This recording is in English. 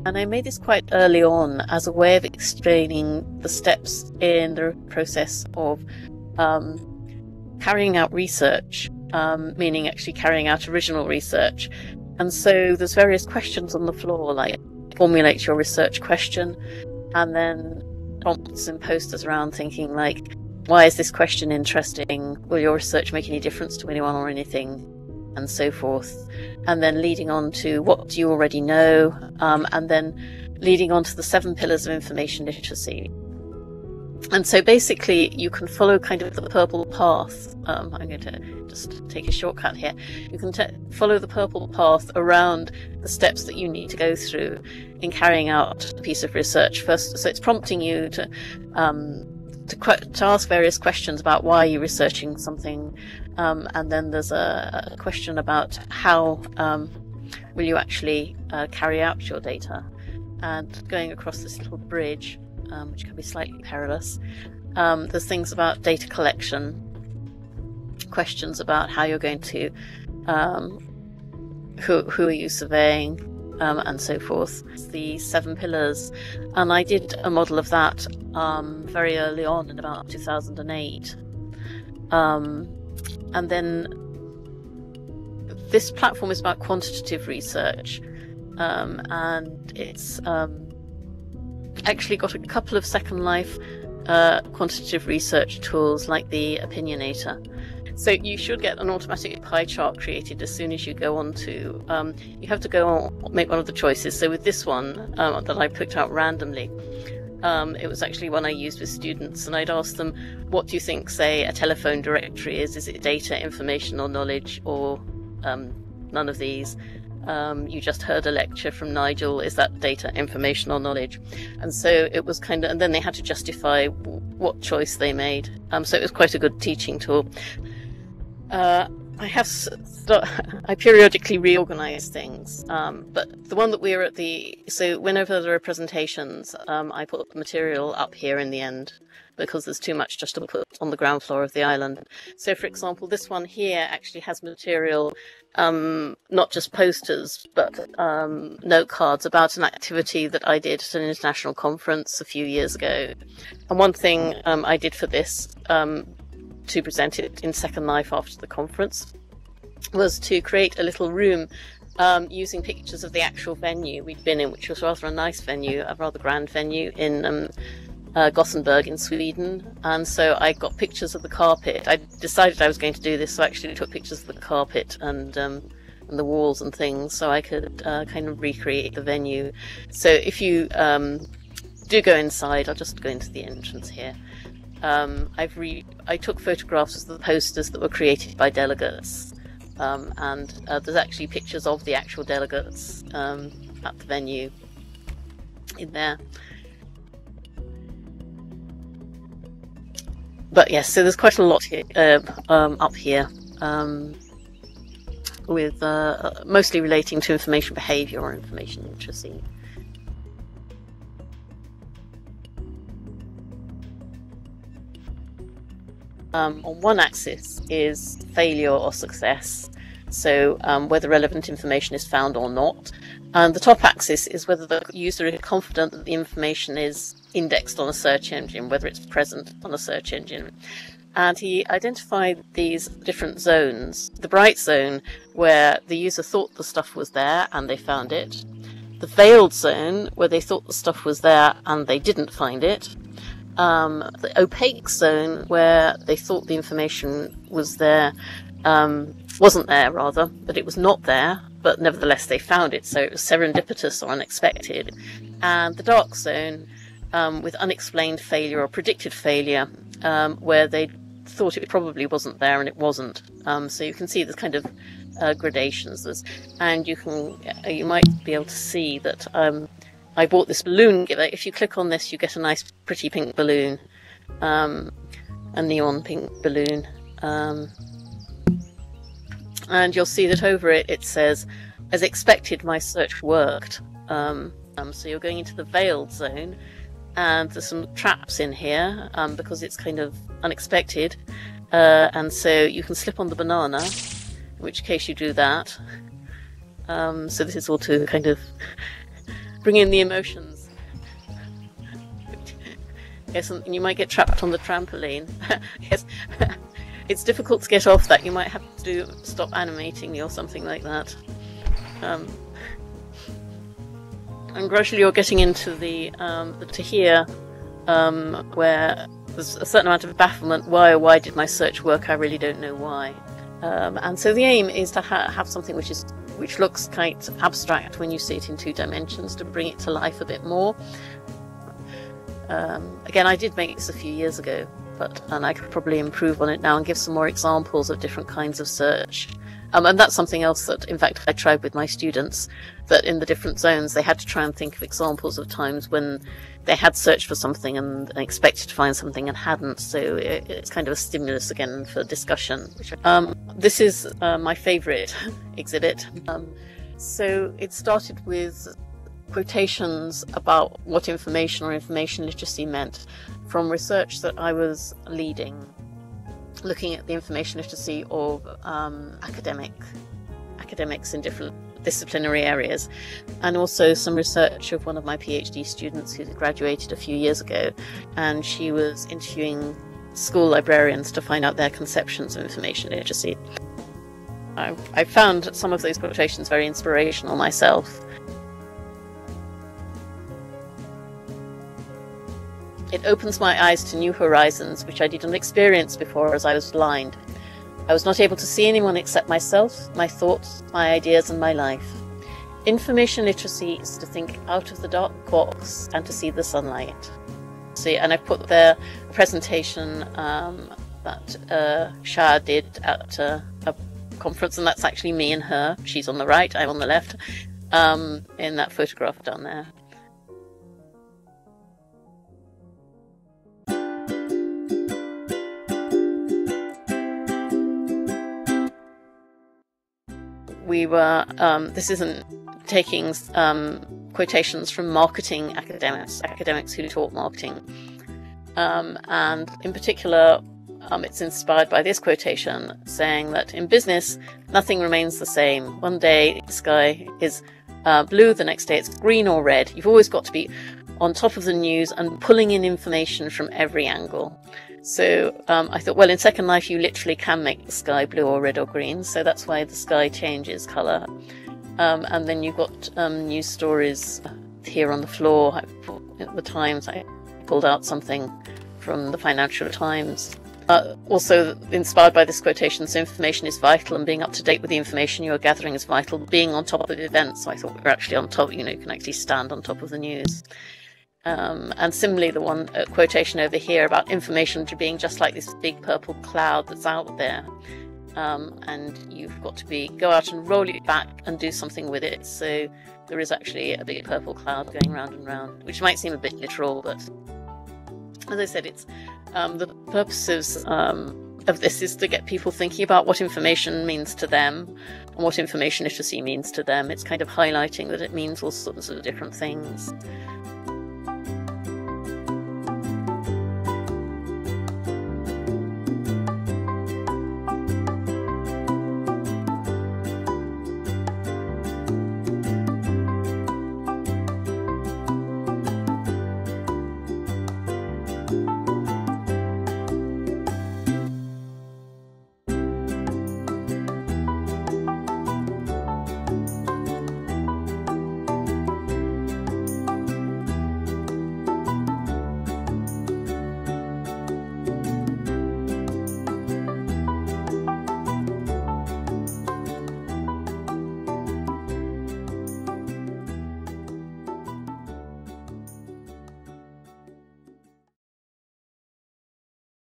And I made this quite early on as a way of explaining the steps in the process of carrying out research, meaning actually carrying out original research. And so there's various questions on the floor, like formulate your research question, and then prompts and posters around thinking like, why is this question interesting? Will your research make any difference to anyone or anything? And so forth. And then leading on to what do you already know? And then leading on to the 7 pillars of information literacy. And so basically you can follow kind of the purple path. I'm going to just take a shortcut here. You can follow the purple path around the steps that you need to go through in carrying out a piece of research. First, so it's prompting you to ask various questions about why you're researching something, and then there's a question about how will you actually carry out your data. And going across this little bridge, which can be slightly perilous, there's things about data collection, questions about how you're going to, who are you surveying, and so forth. The 7 pillars, and I did a model of that very early on in about 2008. And then this platform is about quantitative research, and it's actually got a couple of Second Life quantitative research tools like the Opinionator. So you should get an automatic pie chart created as soon as you go on to, you have to go on, make one of the choices. So with this one that I picked out randomly, it was actually one I used with students, and I'd ask them, what do you think, say, a telephone directory is? Is it data, information, or knowledge, or none of these? You just heard a lecture from Nigel, is that data, information, or knowledge? And so it was kind of, and then they had to justify what choice they made. So it was quite a good teaching tool. I periodically reorganize things, but the one that we're at so whenever there are presentations, I put the material up here in the end, because there's too much just to put on the ground floor of the island. So for example, this one here actually has material, not just posters, but note cards about an activity that I did at an international conference a few years ago. And one thing I did for this, to present it in Second Life after the conference, was to create a little room using pictures of the actual venue we'd been in, which was rather a nice venue, a rather grand venue in Gothenburg in Sweden. And so I got pictures of the carpet. I decided I was going to do this, so I actually took pictures of the carpet and the walls and things, so I could kind of recreate the venue. So if you do go inside, I'll just go into the entrance here. I took photographs of the posters that were created by delegates, and there's actually pictures of the actual delegates at the venue in there. But yes, so there's quite a lot here, up here, with mostly relating to information behaviour or information literacy. On one axis is failure or success, so whether relevant information is found or not. And the top axis is whether the user is confident that the information is indexed on a search engine, whether it's present on a search engine. And he identified these different zones. The bright zone, where the user thought the stuff was there and they found it. The veiled zone, where they thought the stuff was there and they didn't find it. The opaque zone, where they thought the information was there, wasn't there rather, but it was not there, but nevertheless they found it, so it was serendipitous or unexpected. And the dark zone, with unexplained failure or predicted failure, where they thought it probably wasn't there and it wasn't. So you can see there's kind of gradations, and you might be able to see that I bought this balloon giver. If you click on this, you get a nice pretty pink balloon, a neon pink balloon, and you'll see that over it it says, as expected, my search worked. So you're going into the veiled zone, and there's some traps in here because it's kind of unexpected, and so you can slip on the banana, in which case you do that. So this is all to kind of bring in the emotions. Yes, and you might get trapped on the trampoline. Yes, it's difficult to get off that. You might have to stop animating or something like that. And gradually you're getting into the to here, where there's a certain amount of bafflement. Why did my search work? I really don't know why. And so the aim is to have something which looks quite abstract when you see it in 2 dimensions, to bring it to life a bit more. Again, I did make this a few years ago, and I could probably improve on it now and give some more examples of different kinds of search. And that's something else that, in fact, I tried with my students, that in the different zones they had to try and think of examples of times when they had searched for something and expected to find something and hadn't. So it's kind of a stimulus again for discussion. This is my favourite exhibit. So it started with quotations about what information or information literacy meant from research that I was leading, looking at the information literacy of academics in different disciplinary areas, and also some research of one of my PhD students who graduated a few years ago, and she was interviewing school librarians to find out their conceptions of information literacy. I found some of those quotations very inspirational myself. It opens my eyes to new horizons which I didn't experience before, as I was blind. I was not able to see anyone except myself, my thoughts, my ideas and my life. Information literacy is to think out of the dark box and to see the sunlight. See, and I put there a presentation that Sheila did at a conference, and that's actually me and her. She's on the right, I'm on the left, in that photograph down there. We were, this isn't taking quotations from marketing academics who taught marketing. And in particular, it's inspired by this quotation saying that in business, nothing remains the same. One day the sky is blue, the next day it's green or red. You've always got to be on top of the news and pulling in information from every angle. So I thought, well, in Second Life you literally can make the sky blue or red or green, so that's why the sky changes colour. And then you've got news stories here on the floor. At the Times, I pulled out something from the Financial Times. Also inspired by this quotation, so information is vital, and being up to date with the information you are gathering is vital. Being on top of events, so I thought we were actually on top, you can actually stand on top of the news. And similarly, the one quotation over here about information being just like this big purple cloud that's out there, and you've got to go out and roll it back and do something with it. So there is actually a big purple cloud going round and round, which might seem a bit literal, but as I said, it's the purposes of this is to get people thinking about what information means to them and what information literacy means to them. It's kind of highlighting that it means all sorts of different things.